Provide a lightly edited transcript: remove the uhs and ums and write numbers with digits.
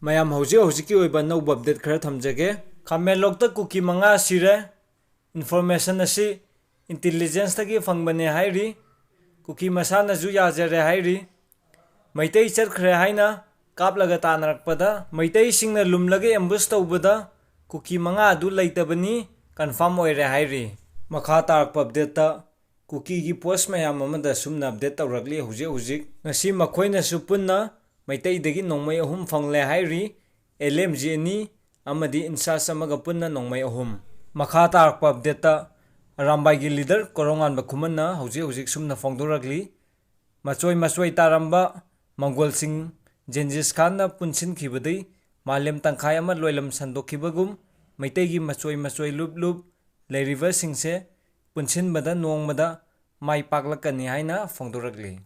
ꯃꯌꯥꯝ ꯍꯧꯖꯤꯛꯀꯤ ꯑꯣꯏꯕ ꯑꯅꯧꯕ ꯑꯞꯗꯦꯠ ꯈꯔ ꯊꯝꯖꯒꯦ ꯈꯥꯃꯦꯟꯂꯣꯛꯇ ꯀꯨꯀꯤ 5 ꯁꯤꯔꯦ ꯏꯟꯐꯣꯔꯃꯦꯁꯟ ꯑꯁꯤ ꯏꯟꯇꯦꯂꯤꯖꯦꯟꯁꯇꯒꯤ ꯐꯪꯕꯅꯦ ꯍꯥꯏꯔꯤ ꯀꯨꯀꯤ ꯃꯁꯥꯅꯁꯨ ꯌꯥꯖꯔꯦ ꯍꯥꯏꯔꯤ ꯃꯩꯇꯩ ꯆꯠꯈ꯭ꯔꯦ ꯍꯥꯏꯅ ꯀꯥꯞꯂꯒ ꯇꯥꯟꯅꯔꯛꯄꯗ ꯃꯩꯇꯩꯁꯤꯡꯅ ꯂꯨꯝꯂꯒ ꯑꯦꯝꯕꯨꯁ ꯇꯧꯕꯗ ꯀꯨꯀꯤ 5 ꯑꯗꯨ ꯂꯩꯇꯕꯅꯤ ꯀꯟꯐꯥꯔꯝ ꯑꯣꯏꯔꯦ ꯍꯥꯏꯔꯤ ꯃꯈꯥ ꯇꯥꯔꯛꯄ ꯑꯞꯗꯦꯠꯇ ꯀꯨꯀꯤꯒꯤ ꯄꯣꯁ ꯃꯌꯥꯝ ꯑꯃꯗ ꯁꯨꯝꯅ ꯑꯞꯗꯦꯠ ꯇꯧꯔꯛꯂꯤ ꯍꯧꯖꯤꯛ ꯉꯁꯤ ꯃꯈꯣꯏꯅꯁꯨ ꯄꯨꯟꯅ ꯃꯩꯇꯩꯗꯒꯤ ꯅꯣꯡꯃꯩ 3 ꯐꯪꯂꯦ ꯍꯥꯏꯔꯤ LMG 2 ꯑꯃꯗꯤ ꯏꯟꯁꯥꯁ ꯑꯃꯒ ꯄꯨꯟꯅ ꯅꯣꯡꯃꯩ 3 ꯃꯈꯥ ꯇꯥꯔꯛꯄ ꯑꯞꯗꯦꯠꯇ ꯑꯔꯥꯝꯕꯥꯏꯒꯤ ꯂꯤꯗꯔ ꯀꯣꯔꯧꯉꯥꯟꯕ ꯈꯨꯃꯟꯅ ꯍꯧꯖꯤꯛ ꯁꯨꯝꯅ ꯐꯣꯡꯗꯣꯔꯛꯂꯤ ꯃꯆꯣꯏ ꯇꯥꯔꯝꯕ ꯃꯪꯒꯣꯜꯁꯤꯡ ꯖꯦꯟꯖꯤꯁ ꯈꯥꯟꯅ ꯄꯨꯟꯁꯤꯟꯈꯤꯕꯗꯩ ꯃꯥꯂꯦꯝ ꯇꯪꯈꯥꯏ ꯑꯃ ꯂꯣꯏꯂꯝ ꯁꯟꯗꯣꯛꯈꯤꯕꯒꯨꯝ ꯃꯩꯇꯩꯒꯤ ꯃꯆꯣꯏ ꯂꯨꯞ ꯂꯩꯔꯤꯕꯁꯤꯡꯁꯦ ꯄꯨꯟꯁꯤꯟꯕꯗ ꯅꯣꯡꯃꯗ ꯃꯥꯏ ꯄꯥꯛꯂꯛꯀꯅꯤ ꯍꯥꯏꯅ ꯐꯣꯡꯗꯣꯔꯛꯂꯤ